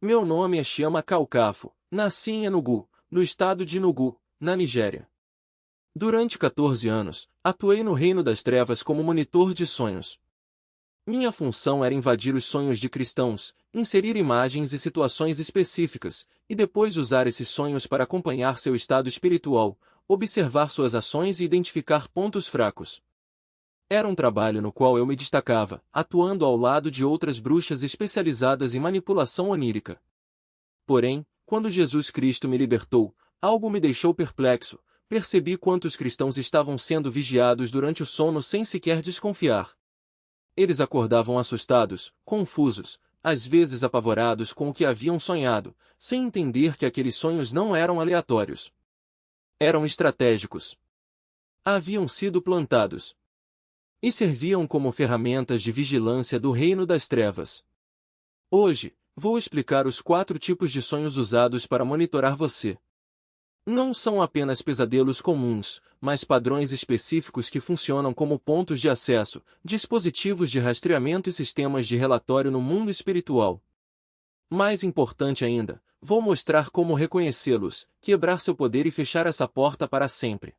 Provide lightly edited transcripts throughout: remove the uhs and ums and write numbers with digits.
Meu nome é Chiama Kalkafo, nasci em Enugu, no estado de Enugu, na Nigéria. Durante 14 anos, atuei no Reino das Trevas como monitor de sonhos. Minha função era invadir os sonhos de cristãos, inserir imagens e situações específicas, e depois usar esses sonhos para acompanhar seu estado espiritual, observar suas ações e identificar pontos fracos. Era um trabalho no qual eu me destacava, atuando ao lado de outras bruxas especializadas em manipulação onírica. Porém, quando Jesus Cristo me libertou, algo me deixou perplexo. Percebi quantos cristãos estavam sendo vigiados durante o sono sem sequer desconfiar. Eles acordavam assustados, confusos, às vezes apavorados com o que haviam sonhado, sem entender que aqueles sonhos não eram aleatórios. Eram estratégicos. Haviam sido plantados. E serviam como ferramentas de vigilância do reino das trevas. Hoje, vou explicar os 4 tipos de sonhos usados para monitorar você. Não são apenas pesadelos comuns, mas padrões específicos que funcionam como pontos de acesso, dispositivos de rastreamento e sistemas de relatório no mundo espiritual. Mais importante ainda, vou mostrar como reconhecê-los, quebrar seu poder e fechar essa porta para sempre.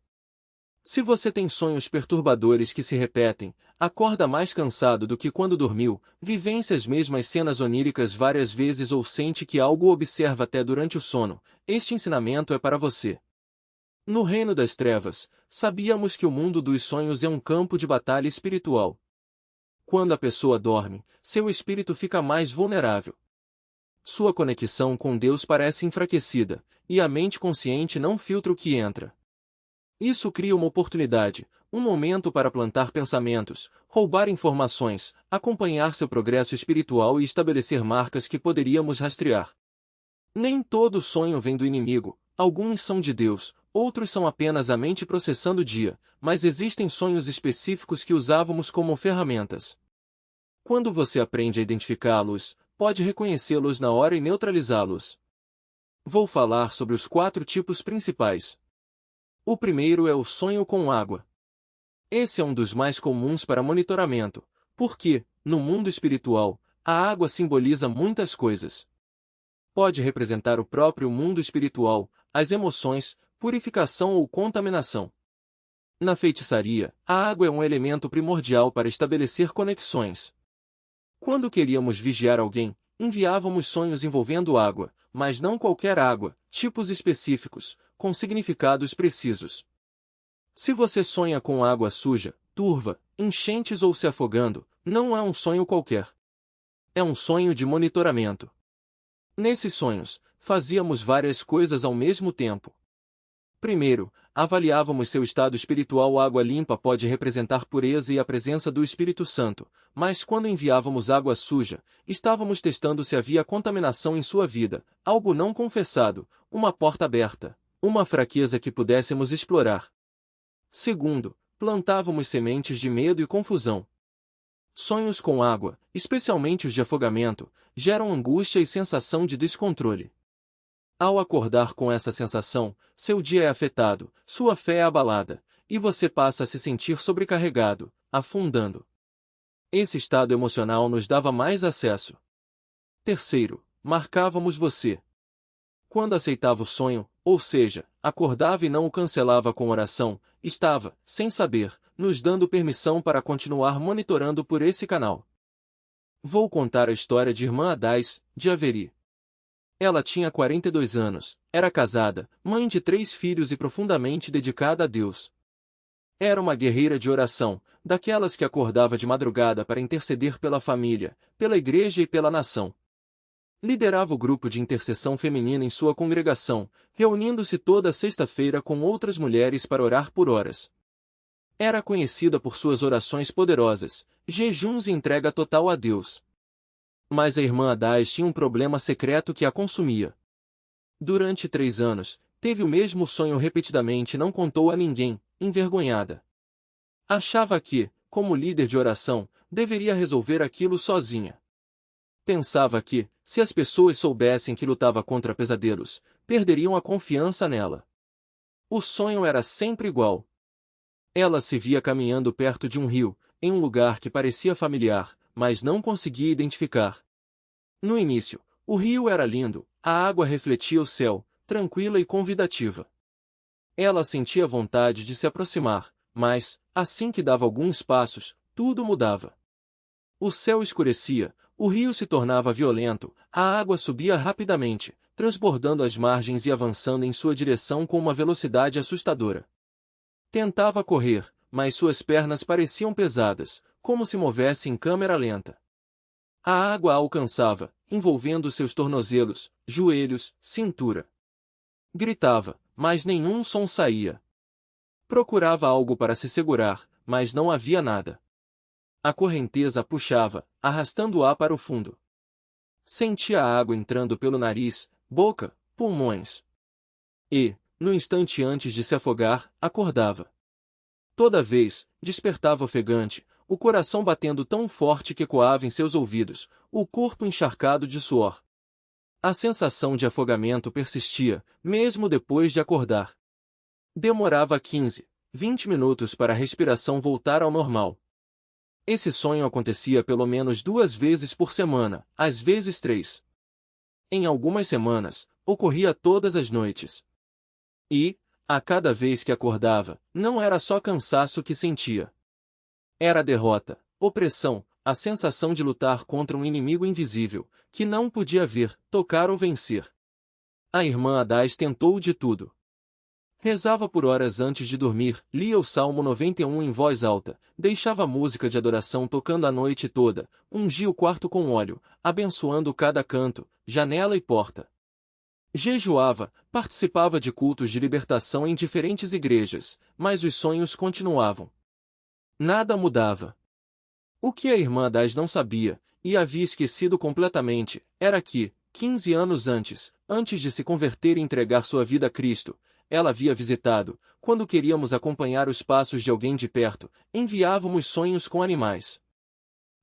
Se você tem sonhos perturbadores que se repetem, acorda mais cansado do que quando dormiu, vivencia as mesmas cenas oníricas várias vezes ou sente que algo observa até durante o sono, este ensinamento é para você. No reino das trevas, sabíamos que o mundo dos sonhos é um campo de batalha espiritual. Quando a pessoa dorme, seu espírito fica mais vulnerável. Sua conexão com Deus parece enfraquecida, e a mente consciente não filtra o que entra. Isso cria uma oportunidade, um momento para plantar pensamentos, roubar informações, acompanhar seu progresso espiritual e estabelecer marcas que poderíamos rastrear. Nem todo sonho vem do inimigo, alguns são de Deus, outros são apenas a mente processando o dia, mas existem sonhos específicos que usávamos como ferramentas. Quando você aprende a identificá-los, pode reconhecê-los na hora e neutralizá-los. Vou falar sobre os 4 tipos principais. O primeiro é o sonho com água. Esse é um dos mais comuns para monitoramento, porque, no mundo espiritual, a água simboliza muitas coisas. Pode representar o próprio mundo espiritual, as emoções, purificação ou contaminação. Na feitiçaria, a água é um elemento primordial para estabelecer conexões. Quando queríamos vigiar alguém, enviávamos sonhos envolvendo água, mas não qualquer água, tipos específicos, com significados precisos. Se você sonha com água suja, turva, enchentes ou se afogando, não é um sonho qualquer. É um sonho de monitoramento. Nesses sonhos, fazíamos várias coisas ao mesmo tempo. Primeiro, avaliávamos seu estado espiritual. A água limpa pode representar pureza e a presença do Espírito Santo, mas quando enviávamos água suja, estávamos testando se havia contaminação em sua vida, algo não confessado, uma porta aberta, uma fraqueza que pudéssemos explorar. Segundo, plantávamos sementes de medo e confusão. Sonhos com água, especialmente os de afogamento, geram angústia e sensação de descontrole. Ao acordar com essa sensação, seu dia é afetado, sua fé é abalada, e você passa a se sentir sobrecarregado, afundando. Esse estado emocional nos dava mais acesso. Terceiro, marcávamos você. Quando aceitava o sonho, ou seja, acordava e não o cancelava com oração, estava, sem saber, nos dando permissão para continuar monitorando por esse canal. Vou contar a história de Irmã Adais, de Avery. Ela tinha 42 anos, era casada, mãe de 3 filhos e profundamente dedicada a Deus. Era uma guerreira de oração, daquelas que acordava de madrugada para interceder pela família, pela igreja e pela nação. Liderava o grupo de intercessão feminina em sua congregação, reunindo-se toda sexta-feira com outras mulheres para orar por horas. Era conhecida por suas orações poderosas, jejuns e entrega total a Deus. Mas a irmã Adais tinha um problema secreto que a consumia. Durante 3 anos, teve o mesmo sonho repetidamente e não contou a ninguém, envergonhada. Achava que, como líder de oração, deveria resolver aquilo sozinha. Pensava que, se as pessoas soubessem que lutava contra pesadelos, perderiam a confiança nela. O sonho era sempre igual. Ela se via caminhando perto de um rio, em um lugar que parecia familiar, mas não conseguia identificar. No início, O rio era lindo, a água refletia o céu, tranquila e convidativa. Ela sentia vontade de se aproximar, mas, assim que dava alguns passos, tudo mudava. O céu escurecia, o rio se tornava violento, a água subia rapidamente, transbordando as margens e avançando em sua direção com uma velocidade assustadora. Tentava correr, mas suas pernas pareciam pesadas, como se movesse em câmera lenta. A água a alcançava, envolvendo seus tornozelos, joelhos, cintura. Gritava, mas nenhum som saía. Procurava algo para se segurar, mas não havia nada. A correnteza a puxava, arrastando-a para o fundo. Sentia a água entrando pelo nariz, boca, pulmões. E, no instante antes de se afogar, acordava. Toda vez, despertava ofegante, o coração batendo tão forte que ecoava em seus ouvidos, o corpo encharcado de suor. A sensação de afogamento persistia, mesmo depois de acordar. Demorava 15, 20 minutos para a respiração voltar ao normal. Esse sonho acontecia pelo menos 2 vezes por semana, às vezes 3. Em algumas semanas, ocorria todas as noites. E, a cada vez que acordava, não era só cansaço que sentia. Era derrota, opressão, a sensação de lutar contra um inimigo invisível, que não podia ver, tocar ou vencer. A irmã Adás tentou de tudo. Rezava por horas antes de dormir, lia o Salmo 91 em voz alta, deixava a música de adoração tocando a noite toda, ungia o quarto com óleo, abençoando cada canto, janela e porta. Jejuava, participava de cultos de libertação em diferentes igrejas, mas os sonhos continuavam. Nada mudava. O que a irmã Adás não sabia, e havia esquecido completamente, era que, 15 anos antes de se converter e entregar sua vida a Cristo, ela havia visitado, quando queríamos acompanhar os passos de alguém de perto, enviávamos sonhos com animais.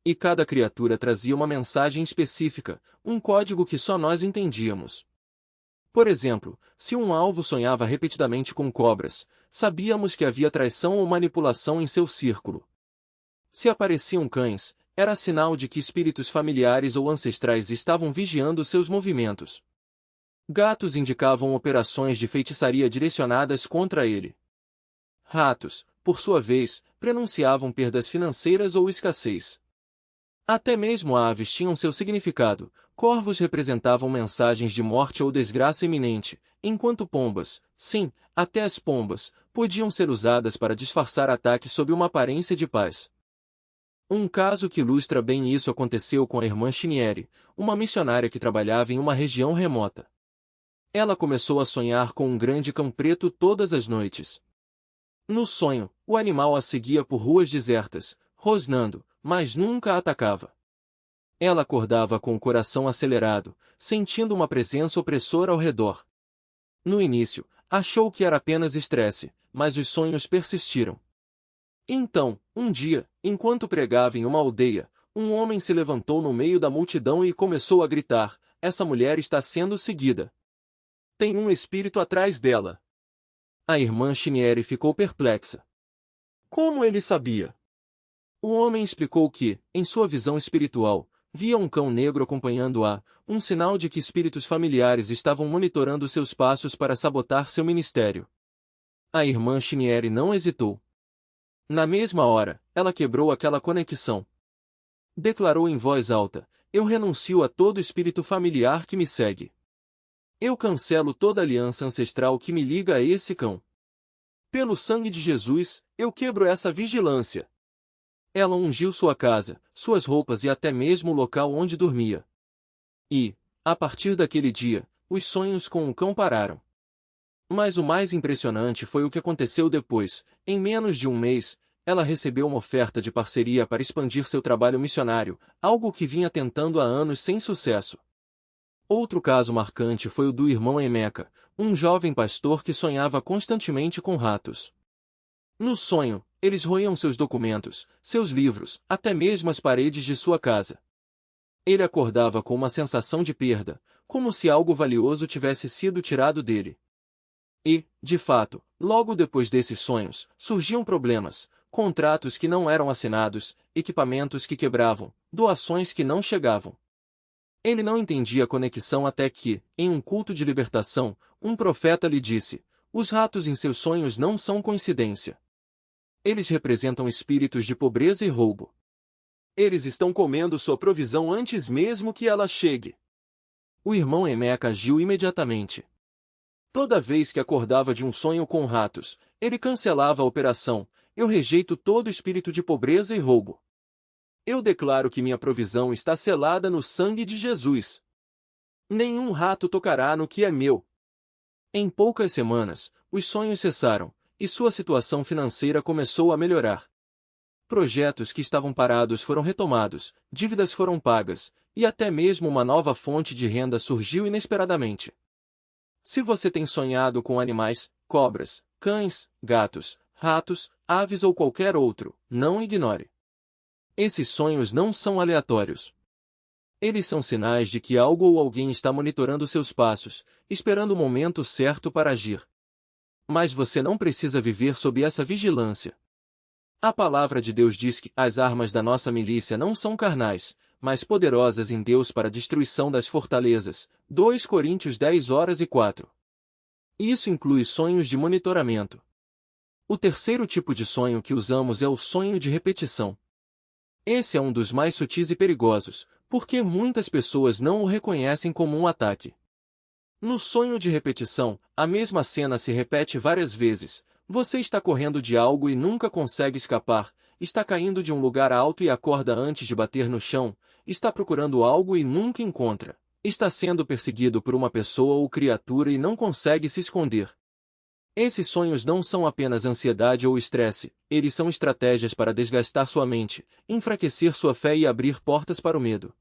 E cada criatura trazia uma mensagem específica, um código que só nós entendíamos. Por exemplo, se um alvo sonhava repetidamente com cobras, sabíamos que havia traição ou manipulação em seu círculo. Se apareciam cães, era sinal de que espíritos familiares ou ancestrais estavam vigiando seus movimentos. Gatos indicavam operações de feitiçaria direcionadas contra ele. Ratos, por sua vez, prenunciavam perdas financeiras ou escassez. Até mesmo aves tinham seu significado, corvos representavam mensagens de morte ou desgraça iminente, enquanto pombas, sim, até as pombas, podiam ser usadas para disfarçar ataques sob uma aparência de paz. Um caso que ilustra bem isso aconteceu com a irmã Chinieri, uma missionária que trabalhava em uma região remota. Ela começou a sonhar com um grande cão preto todas as noites. No sonho, o animal a seguia por ruas desertas, rosnando, mas nunca a atacava. Ela acordava com o coração acelerado, sentindo uma presença opressora ao redor. No início, achou que era apenas estresse, mas os sonhos persistiram. Então, um dia, enquanto pregava em uma aldeia, um homem se levantou no meio da multidão e começou a gritar: "Essa mulher está sendo seguida. Tem um espírito atrás dela." A irmã Chinieri ficou perplexa. Como ele sabia? O homem explicou que, em sua visão espiritual, via um cão negro acompanhando-a, um sinal de que espíritos familiares estavam monitorando seus passos para sabotar seu ministério. A irmã Chinieri não hesitou. Na mesma hora, ela quebrou aquela conexão. Declarou em voz alta: "Eu renuncio a todo espírito familiar que me segue. Eu cancelo toda aliança ancestral que me liga a esse cão. Pelo sangue de Jesus, eu quebro essa vigilância." Ela ungiu sua casa, suas roupas e até mesmo o local onde dormia. E, a partir daquele dia, os sonhos com o cão pararam. Mas o mais impressionante foi o que aconteceu depois. Em menos de um mês, ela recebeu uma oferta de parceria para expandir seu trabalho missionário, algo que vinha tentando há anos sem sucesso. Outro caso marcante foi o do irmão Emeca, um jovem pastor que sonhava constantemente com ratos. No sonho, eles roíam seus documentos, seus livros, até mesmo as paredes de sua casa. Ele acordava com uma sensação de perda, como se algo valioso tivesse sido tirado dele. E, de fato, logo depois desses sonhos, surgiam problemas, contratos que não eram assinados, equipamentos que quebravam, doações que não chegavam. Ele não entendia a conexão até que, em um culto de libertação, um profeta lhe disse: os ratos em seus sonhos não são coincidência. Eles representam espíritos de pobreza e roubo. Eles estão comendo sua provisão antes mesmo que ela chegue. O irmão Emeca agiu imediatamente. Toda vez que acordava de um sonho com ratos, ele cancelava a operação. Eu rejeito todo espírito de pobreza e roubo. Eu declaro que minha provisão está selada no sangue de Jesus. Nenhum rato tocará no que é meu. Em poucas semanas, os sonhos cessaram, e sua situação financeira começou a melhorar. Projetos que estavam parados foram retomados, dívidas foram pagas, e até mesmo uma nova fonte de renda surgiu inesperadamente. Se você tem sonhado com animais, cobras, cães, gatos, ratos, aves ou qualquer outro, não ignore. Esses sonhos não são aleatórios. Eles são sinais de que algo ou alguém está monitorando seus passos, esperando o momento certo para agir. Mas você não precisa viver sob essa vigilância. A palavra de Deus diz que as armas da nossa milícia não são carnais, mas poderosas em Deus para a destruição das fortalezas. 2 Coríntios 10:4. Isso inclui sonhos de monitoramento. O terceiro tipo de sonho que usamos é o sonho de repetição. Esse é um dos mais sutis e perigosos, porque muitas pessoas não o reconhecem como um ataque. No sonho de repetição, a mesma cena se repete várias vezes. Você está correndo de algo e nunca consegue escapar, está caindo de um lugar alto e acorda antes de bater no chão, está procurando algo e nunca encontra, está sendo perseguido por uma pessoa ou criatura e não consegue se esconder. Esses sonhos não são apenas ansiedade ou estresse, eles são estratégias para desgastar sua mente, enfraquecer sua fé e abrir portas para o medo.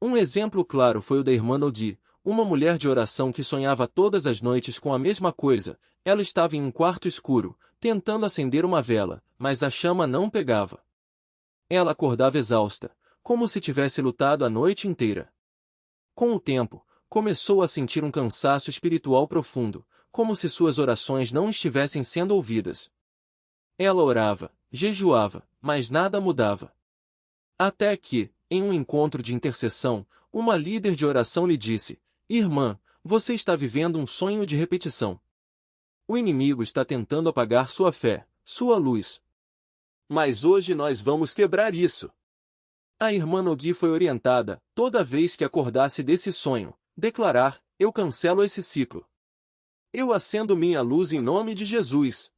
Um exemplo claro foi o da irmã Nodi, uma mulher de oração que sonhava todas as noites com a mesma coisa. Ela estava em um quarto escuro, tentando acender uma vela, mas a chama não pegava. Ela acordava exausta, como se tivesse lutado a noite inteira. Com o tempo, começou a sentir um cansaço espiritual profundo, como se suas orações não estivessem sendo ouvidas. Ela orava, jejuava, mas nada mudava. Até que, em um encontro de intercessão, uma líder de oração lhe disse: irmã, você está vivendo um sonho de repetição. O inimigo está tentando apagar sua fé, sua luz. Mas hoje nós vamos quebrar isso. A irmã Nogui foi orientada, toda vez que acordasse desse sonho, declarar: eu cancelo esse ciclo. Eu acendo minha luz em nome de Jesus.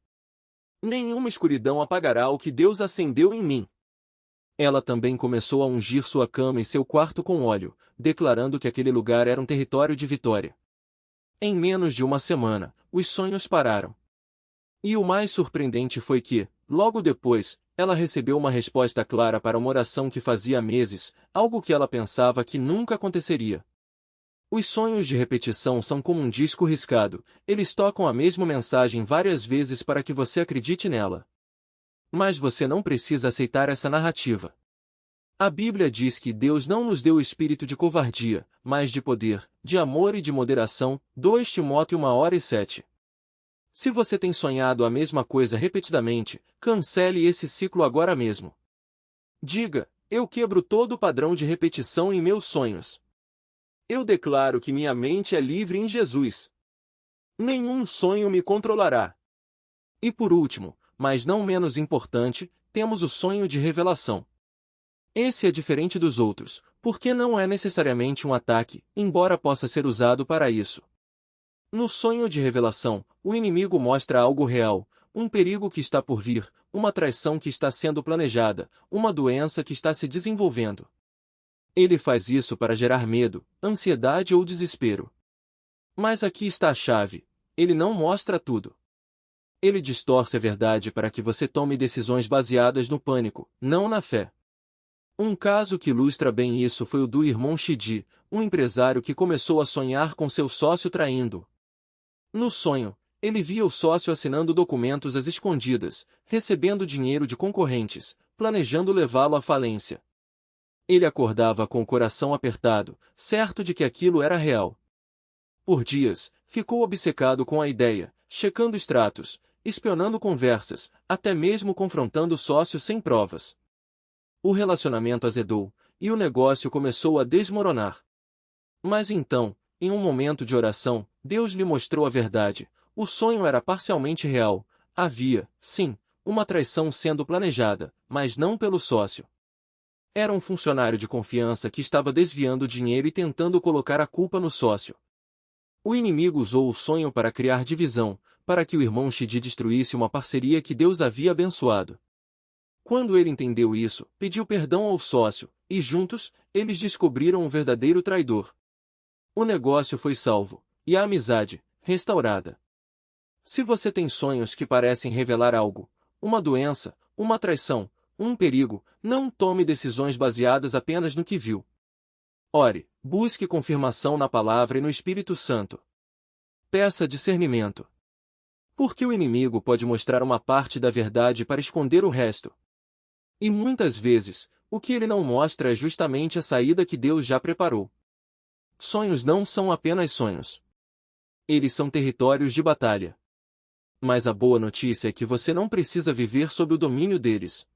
Nenhuma escuridão apagará o que Deus acendeu em mim. Ela também começou a ungir sua cama e seu quarto com óleo, declarando que aquele lugar era um território de vitória. Em menos de uma semana, os sonhos pararam. E o mais surpreendente foi que, logo depois, ela recebeu uma resposta clara para uma oração que fazia meses, algo que ela pensava que nunca aconteceria. Os sonhos de repetição são como um disco riscado, eles tocam a mesma mensagem várias vezes para que você acredite nela. Mas você não precisa aceitar essa narrativa. A Bíblia diz que Deus não nos deu o espírito de covardia, mas de poder, de amor e de moderação. 2 Timóteo 1:7. Se você tem sonhado a mesma coisa repetidamente, cancele esse ciclo agora mesmo. Diga: eu quebro todo o padrão de repetição em meus sonhos. Eu declaro que minha mente é livre em Jesus. Nenhum sonho me controlará. E por último, mas não menos importante, temos o sonho de revelação. Esse é diferente dos outros, porque não é necessariamente um ataque, embora possa ser usado para isso. No sonho de revelação, o inimigo mostra algo real, um perigo que está por vir, uma traição que está sendo planejada, uma doença que está se desenvolvendo. Ele faz isso para gerar medo, ansiedade ou desespero. Mas aqui está a chave: ele não mostra tudo. Ele distorce a verdade para que você tome decisões baseadas no pânico, não na fé. Um caso que ilustra bem isso foi o do irmão Shidi, um empresário que começou a sonhar com seu sócio traindo. No sonho, ele via o sócio assinando documentos às escondidas, recebendo dinheiro de concorrentes, planejando levá-lo à falência. Ele acordava com o coração apertado, certo de que aquilo era real. Por dias, ficou obcecado com a ideia, checando extratos, espionando conversas, até mesmo confrontando o sócio sem provas. O relacionamento azedou, e o negócio começou a desmoronar. Mas então, em um momento de oração, Deus lhe mostrou a verdade. O sonho era parcialmente real. Havia, sim, uma traição sendo planejada, mas não pelo sócio. Era um funcionário de confiança que estava desviando dinheiro e tentando colocar a culpa no sócio. O inimigo usou o sonho para criar divisão, para que o irmão Shidi destruísse uma parceria que Deus havia abençoado. Quando ele entendeu isso, pediu perdão ao sócio, e juntos, eles descobriram o verdadeiro traidor. O negócio foi salvo, e a amizade, restaurada. Se você tem sonhos que parecem revelar algo, uma doença, uma traição, um perigo, não tome decisões baseadas apenas no que viu. Ore, busque confirmação na palavra e no Espírito Santo. Peça discernimento. Porque o inimigo pode mostrar uma parte da verdade para esconder o resto. E muitas vezes, o que ele não mostra é justamente a saída que Deus já preparou. Sonhos não são apenas sonhos. Eles são territórios de batalha. Mas a boa notícia é que você não precisa viver sob o domínio deles.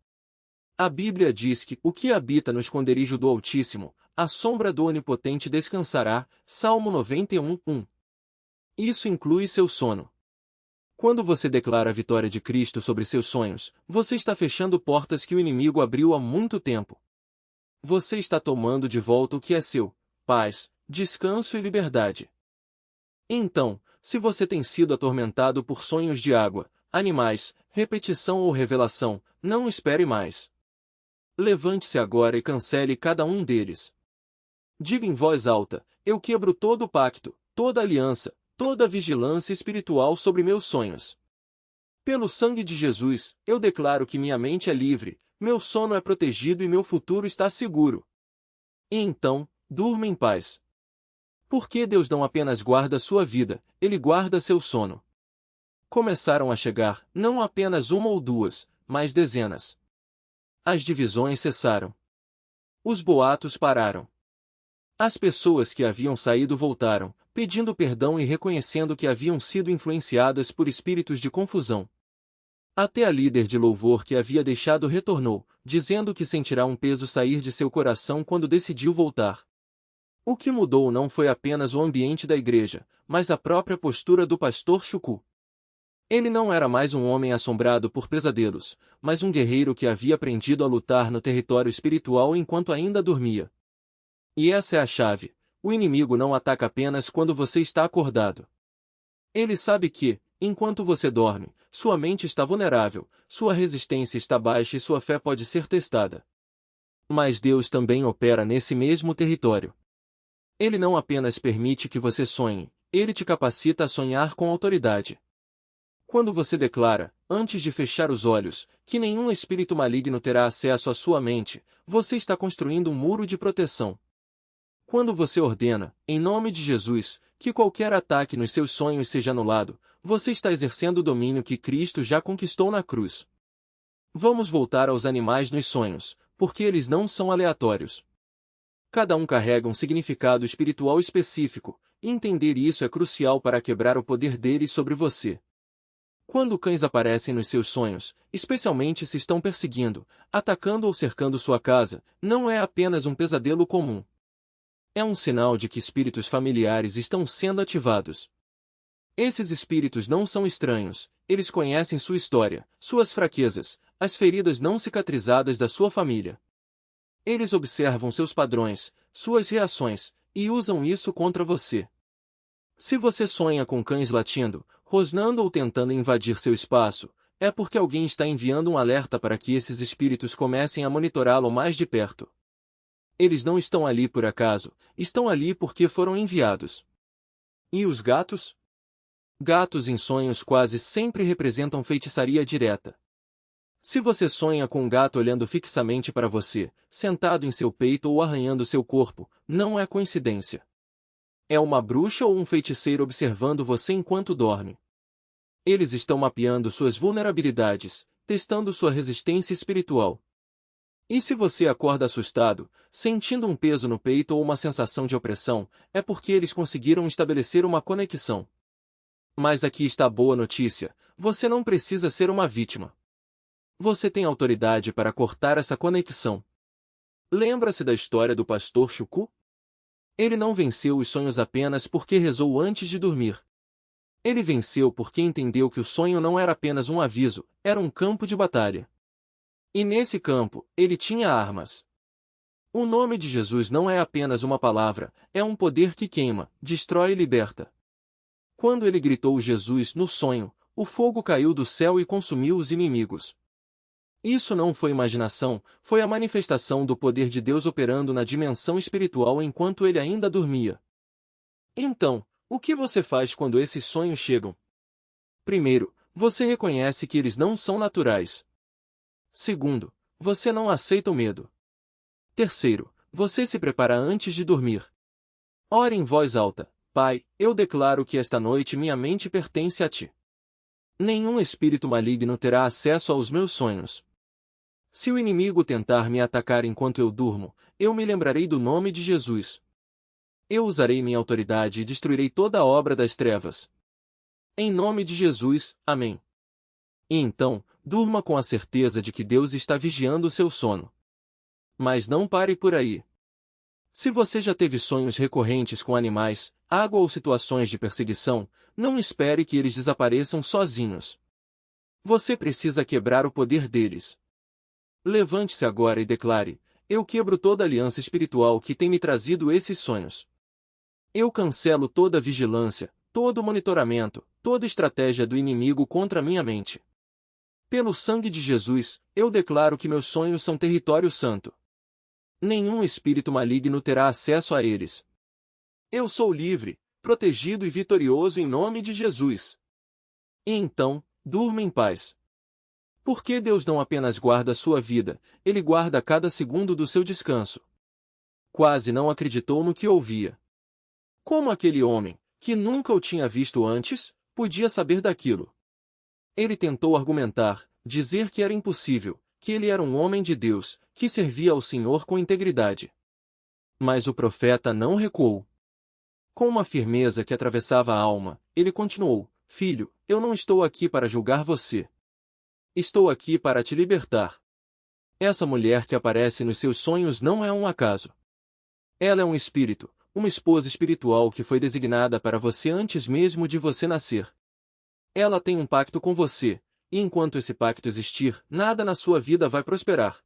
A Bíblia diz que o que habita no esconderijo do Altíssimo, à sombra do Onipotente descansará, Salmo 91:1. Isso inclui seu sono. Quando você declara a vitória de Cristo sobre seus sonhos, você está fechando portas que o inimigo abriu há muito tempo. Você está tomando de volta o que é seu: paz, descanso e liberdade. Então, se você tem sido atormentado por sonhos de água, animais, repetição ou revelação, não espere mais. Levante-se agora e cancele cada um deles. Diga em voz alta: eu quebro todo o pacto, toda aliança, toda vigilância espiritual sobre meus sonhos. Pelo sangue de Jesus, eu declaro que minha mente é livre, meu sono é protegido e meu futuro está seguro. E então, durma em paz. Porque Deus não apenas guarda sua vida, Ele guarda seu sono. Começaram a chegar, não apenas uma ou duas, mas dezenas. As divisões cessaram. Os boatos pararam. As pessoas que haviam saído voltaram, pedindo perdão e reconhecendo que haviam sido influenciadas por espíritos de confusão. Até a líder de louvor que havia deixado retornou, dizendo que sentirá um peso sair de seu coração quando decidiu voltar. O que mudou não foi apenas o ambiente da igreja, mas a própria postura do pastor Chuku. Ele não era mais um homem assombrado por pesadelos, mas um guerreiro que havia aprendido a lutar no território espiritual enquanto ainda dormia. E essa é a chave: o inimigo não ataca apenas quando você está acordado. Ele sabe que, enquanto você dorme, sua mente está vulnerável, sua resistência está baixa e sua fé pode ser testada. Mas Deus também opera nesse mesmo território. Ele não apenas permite que você sonhe, ele te capacita a sonhar com autoridade. Quando você declara, antes de fechar os olhos, que nenhum espírito maligno terá acesso à sua mente, você está construindo um muro de proteção. Quando você ordena, em nome de Jesus, que qualquer ataque nos seus sonhos seja anulado, você está exercendo o domínio que Cristo já conquistou na cruz. Vamos voltar aos animais nos sonhos, porque eles não são aleatórios. Cada um carrega um significado espiritual específico, e entender isso é crucial para quebrar o poder deles sobre você. Quando cães aparecem nos seus sonhos, especialmente se estão perseguindo, atacando ou cercando sua casa, não é apenas um pesadelo comum. É um sinal de que espíritos familiares estão sendo ativados. Esses espíritos não são estranhos, eles conhecem sua história, suas fraquezas, as feridas não cicatrizadas da sua família. Eles observam seus padrões, suas reações, e usam isso contra você. Se você sonha com cães latindo, rosnando ou tentando invadir seu espaço, é porque alguém está enviando um alerta para que esses espíritos comecem a monitorá-lo mais de perto. Eles não estão ali por acaso, estão ali porque foram enviados. E os gatos? Gatos em sonhos quase sempre representam feitiçaria direta. Se você sonha com um gato olhando fixamente para você, sentado em seu peito ou arranhando seu corpo, não é coincidência. É uma bruxa ou um feiticeiro observando você enquanto dorme. Eles estão mapeando suas vulnerabilidades, testando sua resistência espiritual. E se você acorda assustado, sentindo um peso no peito ou uma sensação de opressão, é porque eles conseguiram estabelecer uma conexão. Mas aqui está a boa notícia: você não precisa ser uma vítima. Você tem autoridade para cortar essa conexão. Lembra-se da história do pastor Chuku? Ele não venceu os sonhos apenas porque rezou antes de dormir. Ele venceu porque entendeu que o sonho não era apenas um aviso, era um campo de batalha. E nesse campo, ele tinha armas. O nome de Jesus não é apenas uma palavra, é um poder que queima, destrói e liberta. Quando ele gritou Jesus no sonho, o fogo caiu do céu e consumiu os inimigos. Isso não foi imaginação, foi a manifestação do poder de Deus operando na dimensão espiritual enquanto ele ainda dormia. Então, o que você faz quando esses sonhos chegam? Primeiro, você reconhece que eles não são naturais. Segundo, você não aceita o medo. Terceiro, você se prepara antes de dormir. Ore em voz alta: Pai, eu declaro que esta noite minha mente pertence a Ti. Nenhum espírito maligno terá acesso aos meus sonhos. Se o inimigo tentar me atacar enquanto eu durmo, eu me lembrarei do nome de Jesus. Eu usarei minha autoridade e destruirei toda a obra das trevas. Em nome de Jesus, amém. E então, durma com a certeza de que Deus está vigiando o seu sono. Mas não pare por aí. Se você já teve sonhos recorrentes com animais, água ou situações de perseguição, não espere que eles desapareçam sozinhos. Você precisa quebrar o poder deles. Levante-se agora e declare: eu quebro toda aliança espiritual que tem me trazido esses sonhos. Eu cancelo toda vigilância, todo monitoramento, toda estratégia do inimigo contra minha mente. Pelo sangue de Jesus, eu declaro que meus sonhos são território santo. Nenhum espírito maligno terá acesso a eles. Eu sou livre, protegido e vitorioso em nome de Jesus. E então, durma em paz. Porque Deus não apenas guarda a sua vida, Ele guarda cada segundo do seu descanso. Quase não acreditou no que ouvia. Como aquele homem, que nunca o tinha visto antes, podia saber daquilo? Ele tentou argumentar, dizer que era impossível, que ele era um homem de Deus, que servia ao Senhor com integridade. Mas o profeta não recuou. Com uma firmeza que atravessava a alma, ele continuou: Filho, eu não estou aqui para julgar você. Estou aqui para te libertar. Essa mulher que aparece nos seus sonhos não é um acaso. Ela é um espírito, uma esposa espiritual que foi designada para você antes mesmo de você nascer. Ela tem um pacto com você, e enquanto esse pacto existir, nada na sua vida vai prosperar.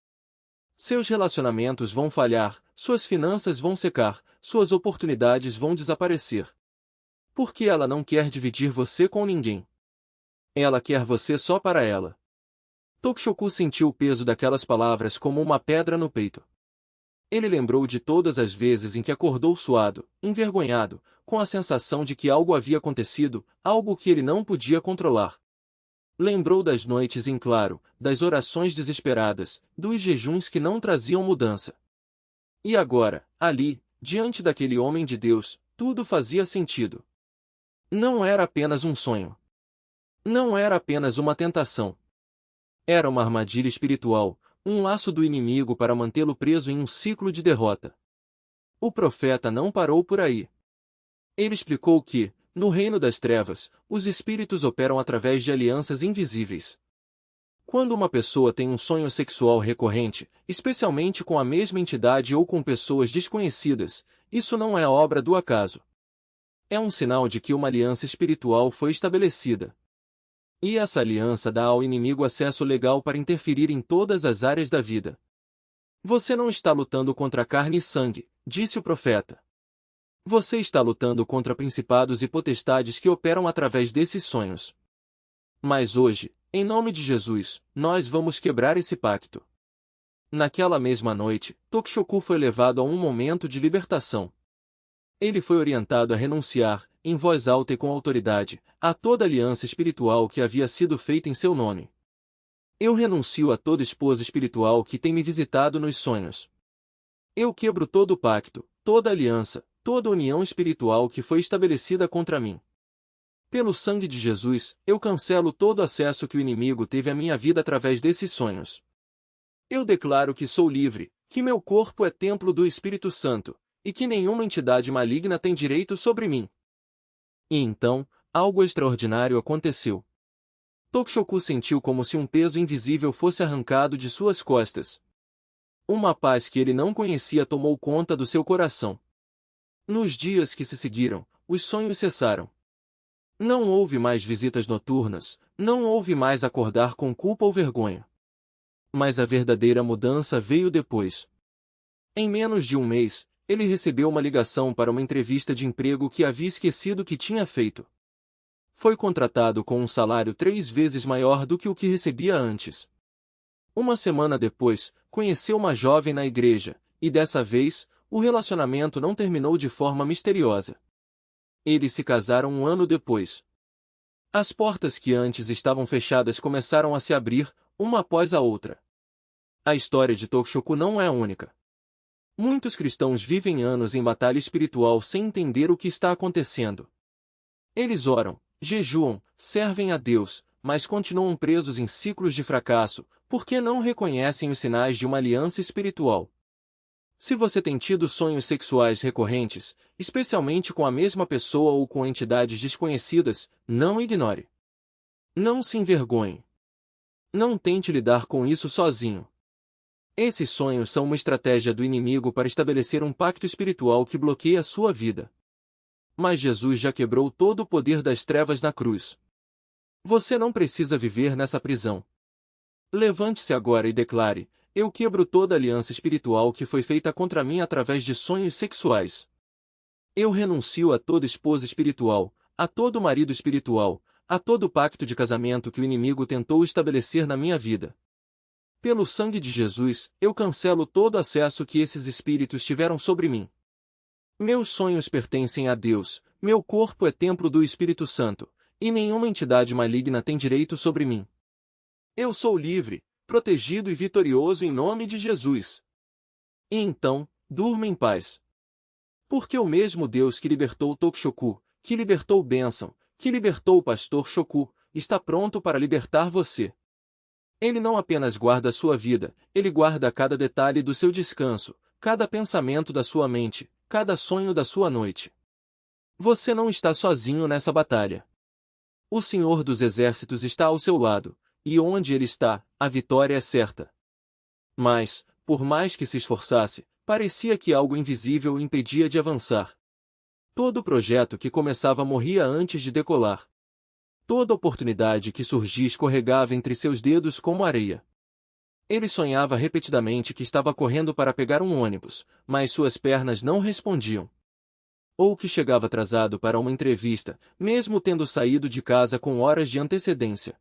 Seus relacionamentos vão falhar, suas finanças vão secar, suas oportunidades vão desaparecer. Porque ela não quer dividir você com ninguém. Ela quer você só para ela. Tokushoku sentiu o peso daquelas palavras como uma pedra no peito. Ele lembrou de todas as vezes em que acordou suado, envergonhado, com a sensação de que algo havia acontecido, algo que ele não podia controlar. Lembrou das noites em claro, das orações desesperadas, dos jejuns que não traziam mudança. E agora, ali, diante daquele homem de Deus, tudo fazia sentido. Não era apenas um sonho. Não era apenas uma tentação. Era uma armadilha espiritual, um laço do inimigo para mantê-lo preso em um ciclo de derrota. O profeta não parou por aí. Ele explicou que, no reino das trevas, os espíritos operam através de alianças invisíveis. Quando uma pessoa tem um sonho sexual recorrente, especialmente com a mesma entidade ou com pessoas desconhecidas, isso não é obra do acaso. É um sinal de que uma aliança espiritual foi estabelecida. E essa aliança dá ao inimigo acesso legal para interferir em todas as áreas da vida. Você não está lutando contra carne e sangue, disse o profeta. Você está lutando contra principados e potestades que operam através desses sonhos. Mas hoje, em nome de Jesus, nós vamos quebrar esse pacto. Naquela mesma noite, Tokushoku foi levado a um momento de libertação. Ele foi orientado a renunciar, em voz alta e com autoridade, a toda aliança espiritual que havia sido feita em seu nome. Eu renuncio a toda esposa espiritual que tem me visitado nos sonhos. Eu quebro todo o pacto, toda aliança, toda união espiritual que foi estabelecida contra mim. Pelo sangue de Jesus, eu cancelo todo acesso que o inimigo teve à minha vida através desses sonhos. Eu declaro que sou livre, que meu corpo é templo do Espírito Santo, e que nenhuma entidade maligna tem direito sobre mim. E então, algo extraordinário aconteceu. Tokushoku sentiu como se um peso invisível fosse arrancado de suas costas. Uma paz que ele não conhecia tomou conta do seu coração. Nos dias que se seguiram, os sonhos cessaram. Não houve mais visitas noturnas, não houve mais acordar com culpa ou vergonha. Mas a verdadeira mudança veio depois. Em menos de um mês, ele recebeu uma ligação para uma entrevista de emprego que havia esquecido que tinha feito. Foi contratado com um salário 3 vezes maior do que o que recebia antes. Uma semana depois, conheceu uma jovem na igreja, e dessa vez, o relacionamento não terminou de forma misteriosa. Eles se casaram um ano depois. As portas que antes estavam fechadas começaram a se abrir, uma após a outra. A história de Tokushoku não é única. Muitos cristãos vivem anos em batalha espiritual sem entender o que está acontecendo. Eles oram, jejuam, servem a Deus, mas continuam presos em ciclos de fracasso, porque não reconhecem os sinais de uma aliança espiritual. Se você tem tido sonhos sexuais recorrentes, especialmente com a mesma pessoa ou com entidades desconhecidas, não ignore. Não se envergonhe. Não tente lidar com isso sozinho. Esses sonhos são uma estratégia do inimigo para estabelecer um pacto espiritual que bloqueia a sua vida. Mas Jesus já quebrou todo o poder das trevas na cruz. Você não precisa viver nessa prisão. Levante-se agora e declare: eu quebro toda aliança espiritual que foi feita contra mim através de sonhos sexuais. Eu renuncio a toda esposa espiritual, a todo marido espiritual, a todo pacto de casamento que o inimigo tentou estabelecer na minha vida. Pelo sangue de Jesus, eu cancelo todo acesso que esses espíritos tiveram sobre mim. Meus sonhos pertencem a Deus, meu corpo é templo do Espírito Santo, e nenhuma entidade maligna tem direito sobre mim. Eu sou livre, protegido e vitorioso em nome de Jesus. E então, durma em paz. Porque o mesmo Deus que libertou Tokushoku, que libertou Benson, que libertou o pastor Shoku, está pronto para libertar você. Ele não apenas guarda a sua vida, ele guarda cada detalhe do seu descanso, cada pensamento da sua mente, cada sonho da sua noite. Você não está sozinho nessa batalha. O Senhor dos Exércitos está ao seu lado, e onde ele está, a vitória é certa. Mas, por mais que se esforçasse, parecia que algo invisível o impedia de avançar. Todo projeto que começava morria antes de decolar. Toda oportunidade que surgia escorregava entre seus dedos como areia. Ele sonhava repetidamente que estava correndo para pegar um ônibus, mas suas pernas não respondiam. Ou que chegava atrasado para uma entrevista, mesmo tendo saído de casa com horas de antecedência.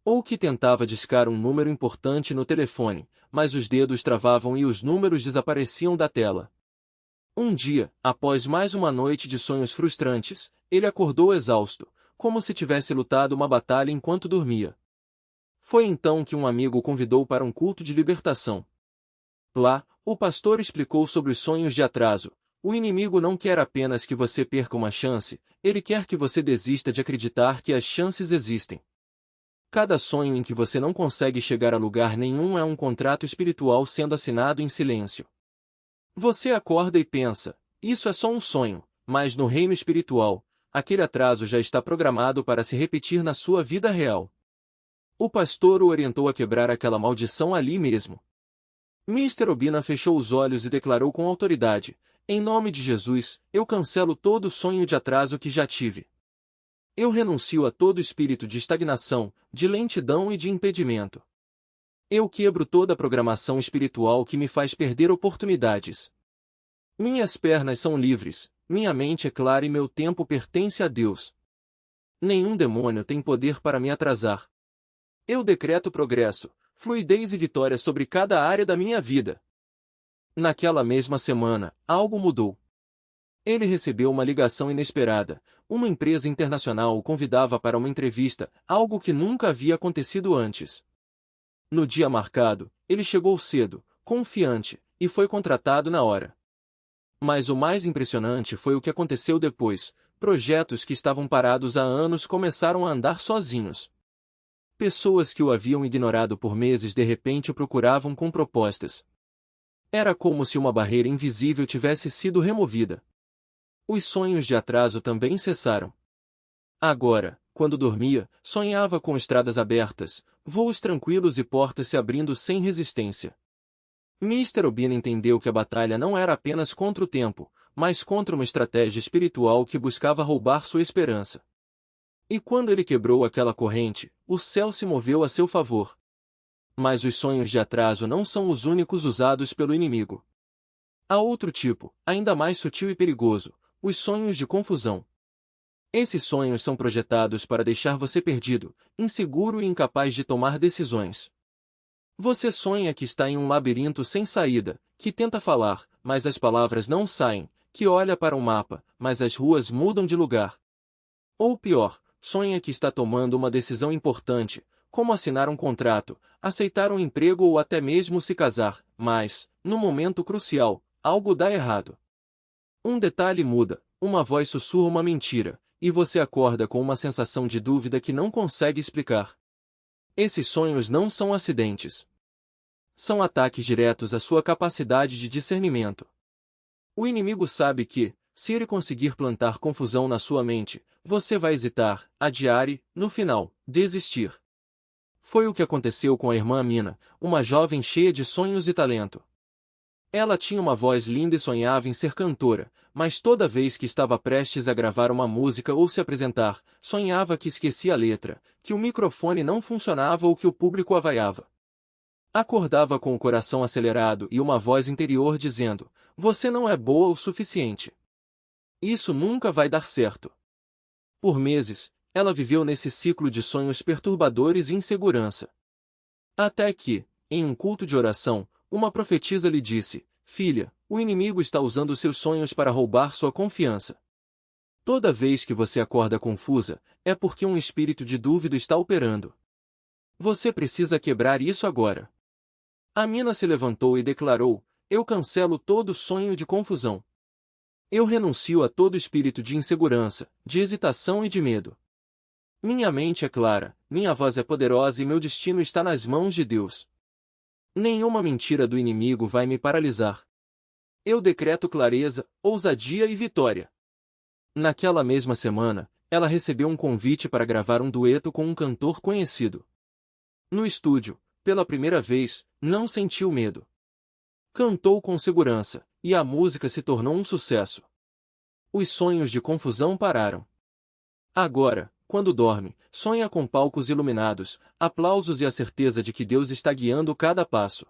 Ou que tentava discar um número importante no telefone, mas os dedos travavam e os números desapareciam da tela. Um dia, após mais uma noite de sonhos frustrantes, ele acordou exausto, como se tivesse lutado uma batalha enquanto dormia. Foi então que um amigo o convidou para um culto de libertação. Lá, o pastor explicou sobre os sonhos de atraso. O inimigo não quer apenas que você perca uma chance, ele quer que você desista de acreditar que as chances existem. Cada sonho em que você não consegue chegar a lugar nenhum é um contrato espiritual sendo assinado em silêncio. Você acorda e pensa, isso é só um sonho, mas no reino espiritual, aquele atraso já está programado para se repetir na sua vida real. O pastor o orientou a quebrar aquela maldição ali mesmo. Mr. Obina fechou os olhos e declarou com autoridade: em nome de Jesus, eu cancelo todo sonho de atraso que já tive. Eu renuncio a todo espírito de estagnação, de lentidão e de impedimento. Eu quebro toda a programação espiritual que me faz perder oportunidades. Minhas pernas são livres, minha mente é clara e meu tempo pertence a Deus. Nenhum demônio tem poder para me atrasar. Eu decreto progresso, fluidez e vitória sobre cada área da minha vida. Naquela mesma semana, algo mudou. Ele recebeu uma ligação inesperada. Uma empresa internacional o convidava para uma entrevista, algo que nunca havia acontecido antes. No dia marcado, ele chegou cedo, confiante, e foi contratado na hora. Mas o mais impressionante foi o que aconteceu depois. Projetos que estavam parados há anos começaram a andar sozinhos. Pessoas que o haviam ignorado por meses de repente o procuravam com propostas. Era como se uma barreira invisível tivesse sido removida. Os sonhos de atraso também cessaram. Agora, quando dormia, sonhava com estradas abertas, voos tranquilos e portas se abrindo sem resistência. Mr. Obina entendeu que a batalha não era apenas contra o tempo, mas contra uma estratégia espiritual que buscava roubar sua esperança. E quando ele quebrou aquela corrente, o céu se moveu a seu favor. Mas os sonhos de atraso não são os únicos usados pelo inimigo. Há outro tipo, ainda mais sutil e perigoso, os sonhos de confusão. Esses sonhos são projetados para deixar você perdido, inseguro e incapaz de tomar decisões. Você sonha que está em um labirinto sem saída, que tenta falar, mas as palavras não saem, que olha para um mapa, mas as ruas mudam de lugar. Ou pior, sonha que está tomando uma decisão importante, como assinar um contrato, aceitar um emprego ou até mesmo se casar, mas, no momento crucial, algo dá errado. Um detalhe muda, uma voz sussurra uma mentira, e você acorda com uma sensação de dúvida que não consegue explicar. Esses sonhos não são acidentes. São ataques diretos à sua capacidade de discernimento. O inimigo sabe que, se ele conseguir plantar confusão na sua mente, você vai hesitar, adiar e, no final, desistir. Foi o que aconteceu com a irmã Amina, uma jovem cheia de sonhos e talento. Ela tinha uma voz linda e sonhava em ser cantora, mas toda vez que estava prestes a gravar uma música ou se apresentar, sonhava que esquecia a letra, que o microfone não funcionava ou que o público a vaiava. Acordava com o coração acelerado e uma voz interior dizendo: "Você não é boa o suficiente. Isso nunca vai dar certo." Por meses, ela viveu nesse ciclo de sonhos perturbadores e insegurança. Até que, em um culto de oração, uma profetisa lhe disse: "Filha, o inimigo está usando seus sonhos para roubar sua confiança. Toda vez que você acorda confusa, é porque um espírito de dúvida está operando. Você precisa quebrar isso agora." Amina se levantou e declarou: "Eu cancelo todo sonho de confusão. Eu renuncio a todo espírito de insegurança, de hesitação e de medo. Minha mente é clara, minha voz é poderosa e meu destino está nas mãos de Deus. Nenhuma mentira do inimigo vai me paralisar. Eu decreto clareza, ousadia e vitória." Naquela mesma semana, ela recebeu um convite para gravar um dueto com um cantor conhecido. No estúdio, pela primeira vez, não sentiu medo. Cantou com segurança, e a música se tornou um sucesso. Os sonhos de confusão pararam. Agora, quando dorme, sonha com palcos iluminados, aplausos e a certeza de que Deus está guiando cada passo.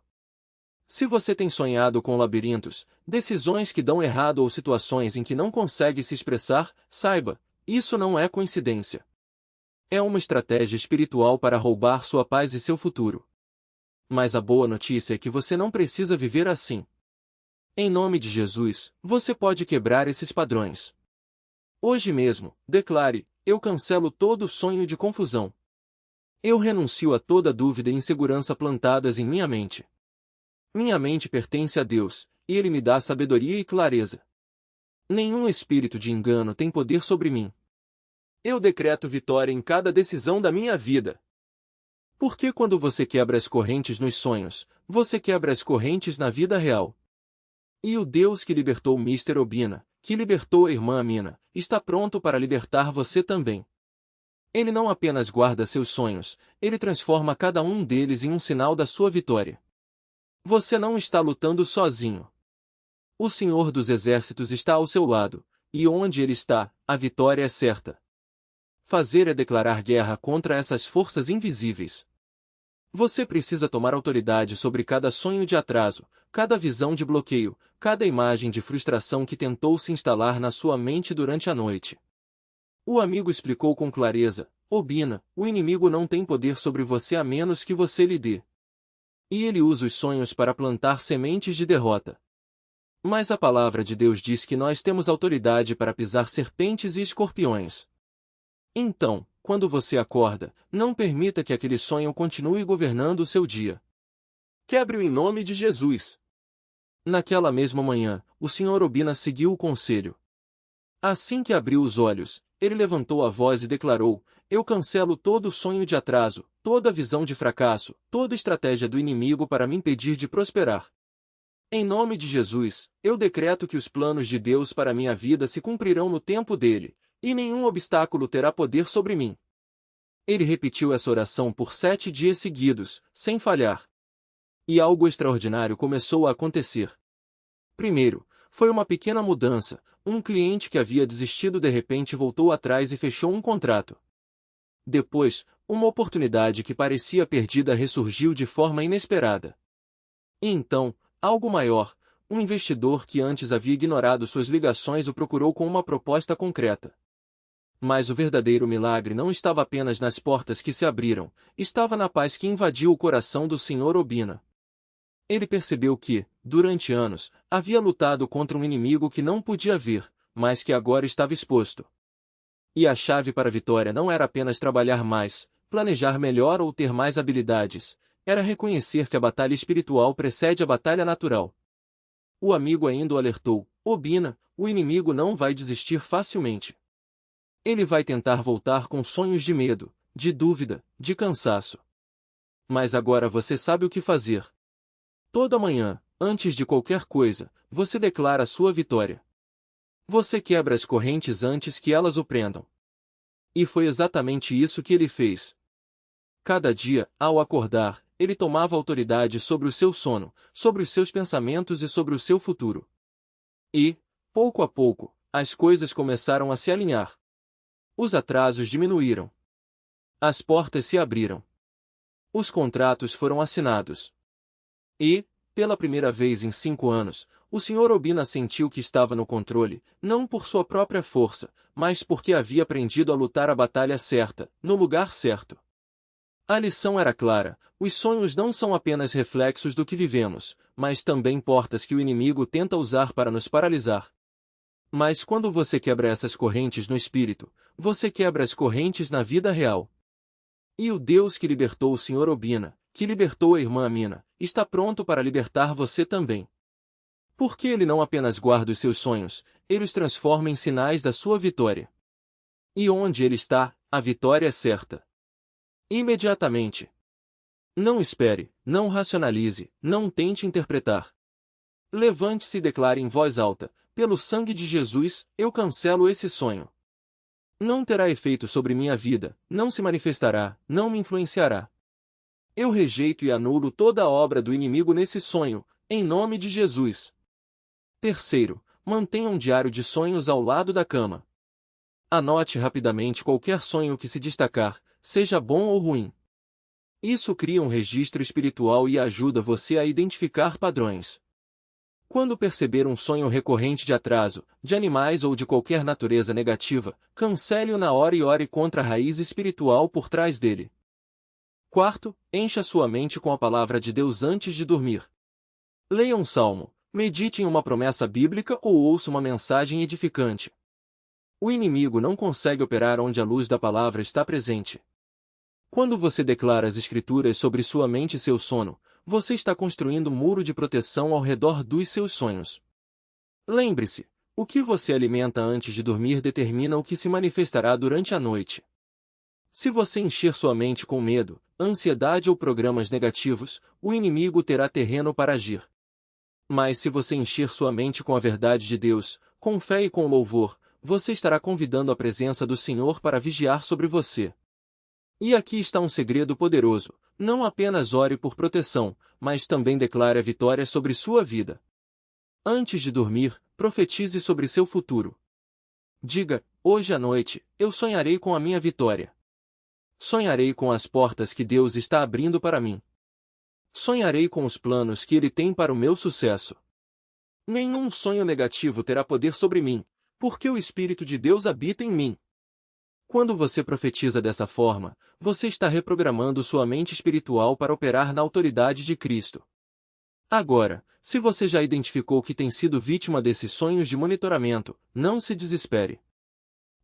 Se você tem sonhado com labirintos, decisões que dão errado ou situações em que não consegue se expressar, saiba, isso não é coincidência. É uma estratégia espiritual para roubar sua paz e seu futuro. Mas a boa notícia é que você não precisa viver assim. Em nome de Jesus, você pode quebrar esses padrões. Hoje mesmo, declare: "Eu cancelo todo sonho de confusão. Eu renuncio a toda dúvida e insegurança plantadas em minha mente. Minha mente pertence a Deus, e Ele me dá sabedoria e clareza. Nenhum espírito de engano tem poder sobre mim. Eu decreto vitória em cada decisão da minha vida." Porque quando você quebra as correntes nos sonhos, você quebra as correntes na vida real. E o Deus que libertou Mr. Obina, que libertou a irmã Amina, está pronto para libertar você também. Ele não apenas guarda seus sonhos, ele transforma cada um deles em um sinal da sua vitória. Você não está lutando sozinho. O Senhor dos Exércitos está ao seu lado, e onde ele está, a vitória é certa. Fazer é declarar guerra contra essas forças invisíveis. Você precisa tomar autoridade sobre cada sonho de atraso, cada visão de bloqueio, cada imagem de frustração que tentou se instalar na sua mente durante a noite. O amigo explicou com clareza: "Obina, o inimigo não tem poder sobre você a menos que você lhe dê. E ele usa os sonhos para plantar sementes de derrota. Mas a palavra de Deus diz que nós temos autoridade para pisar serpentes e escorpiões. Então, quando você acorda, não permita que aquele sonho continue governando o seu dia. Quebre-o em nome de Jesus." Naquela mesma manhã, o Sr. Obina seguiu o conselho. Assim que abriu os olhos, ele levantou a voz e declarou: "Eu cancelo todo sonho de atraso, toda visão de fracasso, toda estratégia do inimigo para me impedir de prosperar. Em nome de Jesus, eu decreto que os planos de Deus para minha vida se cumprirão no tempo dele, e nenhum obstáculo terá poder sobre mim." Ele repetiu essa oração por 7 dias seguidos, sem falhar. E algo extraordinário começou a acontecer. Primeiro, foi uma pequena mudança, um cliente que havia desistido de repente voltou atrás e fechou um contrato. Depois, uma oportunidade que parecia perdida ressurgiu de forma inesperada. E então, algo maior, um investidor que antes havia ignorado suas ligações o procurou com uma proposta concreta. Mas o verdadeiro milagre não estava apenas nas portas que se abriram, estava na paz que invadiu o coração do Sr. Obina. Ele percebeu que, durante anos, havia lutado contra um inimigo que não podia ver, mas que agora estava exposto. E a chave para a vitória não era apenas trabalhar mais, planejar melhor ou ter mais habilidades, era reconhecer que a batalha espiritual precede a batalha natural. O amigo ainda o alertou: Obina, o inimigo não vai desistir facilmente. Ele vai tentar voltar com sonhos de medo, de dúvida, de cansaço. Mas agora você sabe o que fazer. Toda manhã, antes de qualquer coisa, você declara sua vitória. Você quebra as correntes antes que elas o prendam. E foi exatamente isso que ele fez. Cada dia, ao acordar, ele tomava autoridade sobre o seu sono, sobre os seus pensamentos e sobre o seu futuro. E, pouco a pouco, as coisas começaram a se alinhar. Os atrasos diminuíram. As portas se abriram. Os contratos foram assinados. E, pela primeira vez em 5 anos, o Sr. Obina sentiu que estava no controle, não por sua própria força, mas porque havia aprendido a lutar a batalha certa, no lugar certo. A lição era clara: os sonhos não são apenas reflexos do que vivemos, mas também portas que o inimigo tenta usar para nos paralisar. Mas quando você quebra essas correntes no espírito, você quebra as correntes na vida real. E o Deus que libertou o Sr. Obina, que libertou a irmã Amina, está pronto para libertar você também. Porque ele não apenas guarda os seus sonhos, ele os transforma em sinais da sua vitória. E onde ele está, a vitória é certa. Imediatamente. Não espere, não racionalize, não tente interpretar. Levante-se e declare em voz alta: pelo sangue de Jesus, eu cancelo esse sonho. Não terá efeito sobre minha vida, não se manifestará, não me influenciará. Eu rejeito e anulo toda a obra do inimigo nesse sonho, em nome de Jesus. Terceiro, mantenha um diário de sonhos ao lado da cama. Anote rapidamente qualquer sonho que se destacar, seja bom ou ruim. Isso cria um registro espiritual e ajuda você a identificar padrões. Quando perceber um sonho recorrente de atraso, de animais ou de qualquer natureza negativa, cancele-o na hora e ore contra a raiz espiritual por trás dele. Quarto, encha sua mente com a palavra de Deus antes de dormir. Leia um salmo, medite em uma promessa bíblica ou ouça uma mensagem edificante. O inimigo não consegue operar onde a luz da palavra está presente. Quando você declara as Escrituras sobre sua mente e seu sono, você está construindo um muro de proteção ao redor dos seus sonhos. Lembre-se, o que você alimenta antes de dormir determina o que se manifestará durante a noite. Se você encher sua mente com medo, ansiedade ou programas negativos, o inimigo terá terreno para agir. Mas se você encher sua mente com a verdade de Deus, com fé e com louvor, você estará convidando a presença do Senhor para vigiar sobre você. E aqui está um segredo poderoso: não apenas ore por proteção, mas também declare a vitória sobre sua vida. Antes de dormir, profetize sobre seu futuro. Diga: hoje à noite, eu sonharei com a minha vitória. Sonharei com as portas que Deus está abrindo para mim. Sonharei com os planos que Ele tem para o meu sucesso. Nenhum sonho negativo terá poder sobre mim, porque o Espírito de Deus habita em mim. Quando você profetiza dessa forma, você está reprogramando sua mente espiritual para operar na autoridade de Cristo. Agora, se você já identificou que tem sido vítima desses sonhos de monitoramento, não se desespere.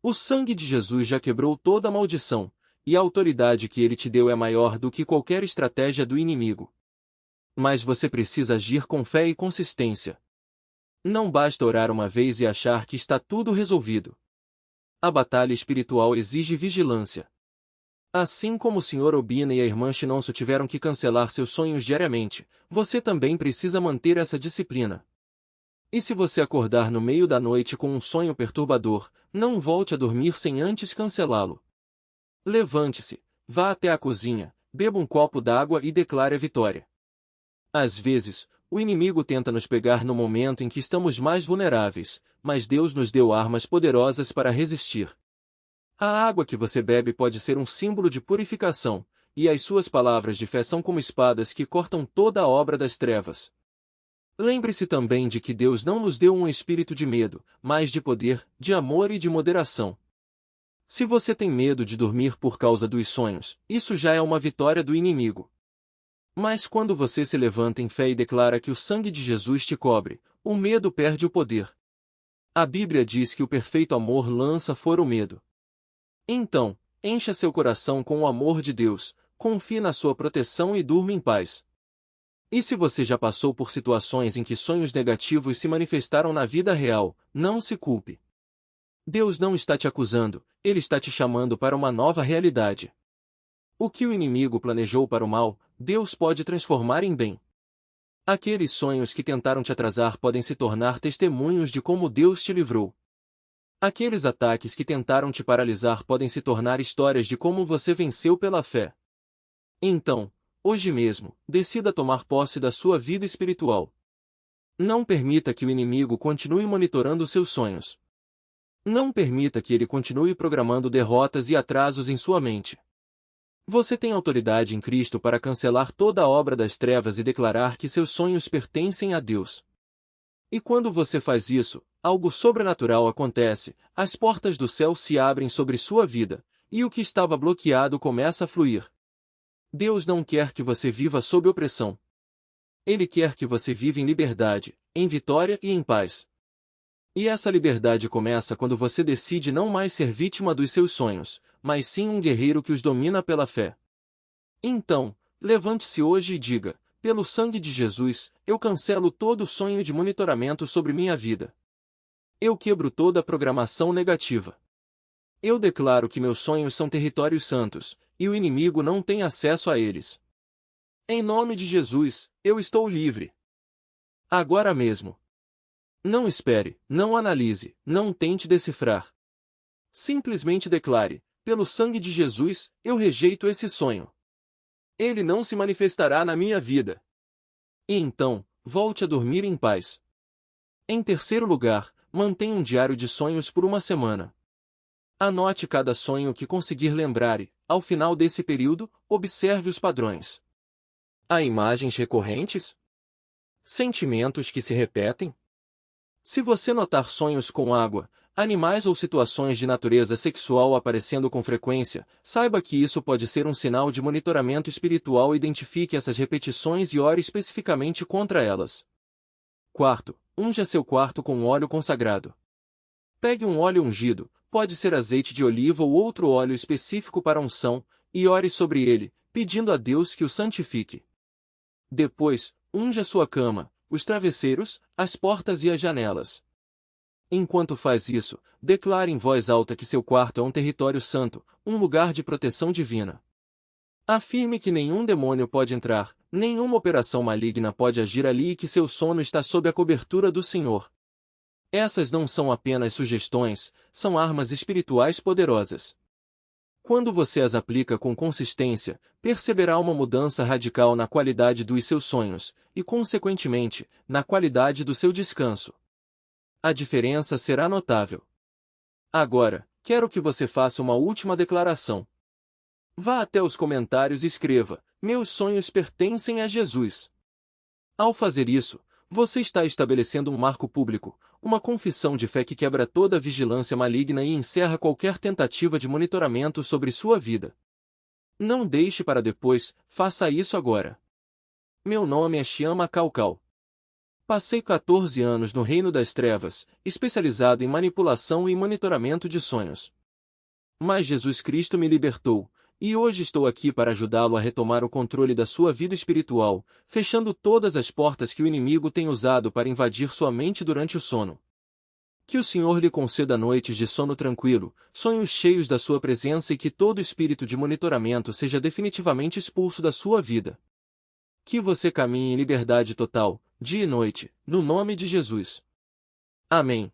O sangue de Jesus já quebrou toda a maldição, e a autoridade que ele te deu é maior do que qualquer estratégia do inimigo. Mas você precisa agir com fé e consistência. Não basta orar uma vez e achar que está tudo resolvido. A batalha espiritual exige vigilância. Assim como o Sr. Obina e a irmã Shinonso tiveram que cancelar seus sonhos diariamente, você também precisa manter essa disciplina. E se você acordar no meio da noite com um sonho perturbador, não volte a dormir sem antes cancelá-lo. Levante-se, vá até a cozinha, beba um copo d'água e declare a vitória. Às vezes, o inimigo tenta nos pegar no momento em que estamos mais vulneráveis, mas Deus nos deu armas poderosas para resistir. A água que você bebe pode ser um símbolo de purificação, e as suas palavras de fé são como espadas que cortam toda a obra das trevas. Lembre-se também de que Deus não nos deu um espírito de medo, mas de poder, de amor e de moderação. Se você tem medo de dormir por causa dos sonhos, isso já é uma vitória do inimigo. Mas quando você se levanta em fé e declara que o sangue de Jesus te cobre, o medo perde o poder. A Bíblia diz que o perfeito amor lança fora o medo. Então, encha seu coração com o amor de Deus, confie na sua proteção e durma em paz. E se você já passou por situações em que sonhos negativos se manifestaram na vida real, não se culpe. Deus não está te acusando, Ele está te chamando para uma nova realidade. O que o inimigo planejou para o mal, Deus pode transformar em bem. Aqueles sonhos que tentaram te atrasar podem se tornar testemunhos de como Deus te livrou. Aqueles ataques que tentaram te paralisar podem se tornar histórias de como você venceu pela fé. Então, hoje mesmo, decida tomar posse da sua vida espiritual. Não permita que o inimigo continue monitorando seus sonhos. Não permita que ele continue programando derrotas e atrasos em sua mente. Você tem autoridade em Cristo para cancelar toda a obra das trevas e declarar que seus sonhos pertencem a Deus. E quando você faz isso, algo sobrenatural acontece, as portas do céu se abrem sobre sua vida, e o que estava bloqueado começa a fluir. Deus não quer que você viva sob opressão. Ele quer que você viva em liberdade, em vitória e em paz. E essa liberdade começa quando você decide não mais ser vítima dos seus sonhos, mas sim um guerreiro que os domina pela fé. Então, levante-se hoje e diga: pelo sangue de Jesus, eu cancelo todo sonho de monitoramento sobre minha vida. Eu quebro toda a programação negativa. Eu declaro que meus sonhos são territórios santos, e o inimigo não tem acesso a eles. Em nome de Jesus, eu estou livre. Agora mesmo. Não espere, não analise, não tente decifrar. Simplesmente declare: pelo sangue de Jesus, eu rejeito esse sonho. Ele não se manifestará na minha vida. E então, volte a dormir em paz. Em terceiro lugar, mantenha um diário de sonhos por uma semana. Anote cada sonho que conseguir lembrar e, ao final desse período, observe os padrões. Há imagens recorrentes? Sentimentos que se repetem? Se você notar sonhos com água, animais ou situações de natureza sexual aparecendo com frequência, saiba que isso pode ser um sinal de monitoramento espiritual. Identifique essas repetições e ore especificamente contra elas. Quarto, unja seu quarto com óleo consagrado. Pegue um óleo ungido, pode ser azeite de oliva ou outro óleo específico para unção, e ore sobre ele, pedindo a Deus que o santifique. Depois, unja sua cama, os travesseiros, as portas e as janelas. Enquanto faz isso, declare em voz alta que seu quarto é um território santo, um lugar de proteção divina. Afirme que nenhum demônio pode entrar, nenhuma operação maligna pode agir ali e que seu sono está sob a cobertura do Senhor. Essas não são apenas sugestões, são armas espirituais poderosas. Quando você as aplica com consistência, perceberá uma mudança radical na qualidade dos seus sonhos, e, consequentemente, na qualidade do seu descanso. A diferença será notável. Agora, quero que você faça uma última declaração. Vá até os comentários e escreva: meus sonhos pertencem a Jesus. Ao fazer isso, você está estabelecendo um marco público, uma confissão de fé que quebra toda a vigilância maligna e encerra qualquer tentativa de monitoramento sobre sua vida. Não deixe para depois, faça isso agora. Meu nome é Chiama Calcal. Passei 14 anos no reino das trevas, especializado em manipulação e monitoramento de sonhos. Mas Jesus Cristo me libertou, e hoje estou aqui para ajudá-lo a retomar o controle da sua vida espiritual, fechando todas as portas que o inimigo tem usado para invadir sua mente durante o sono. Que o Senhor lhe conceda noites de sono tranquilo, sonhos cheios da sua presença e que todo espírito de monitoramento seja definitivamente expulso da sua vida. Que você caminhe em liberdade total, dia e noite, no nome de Jesus. Amém.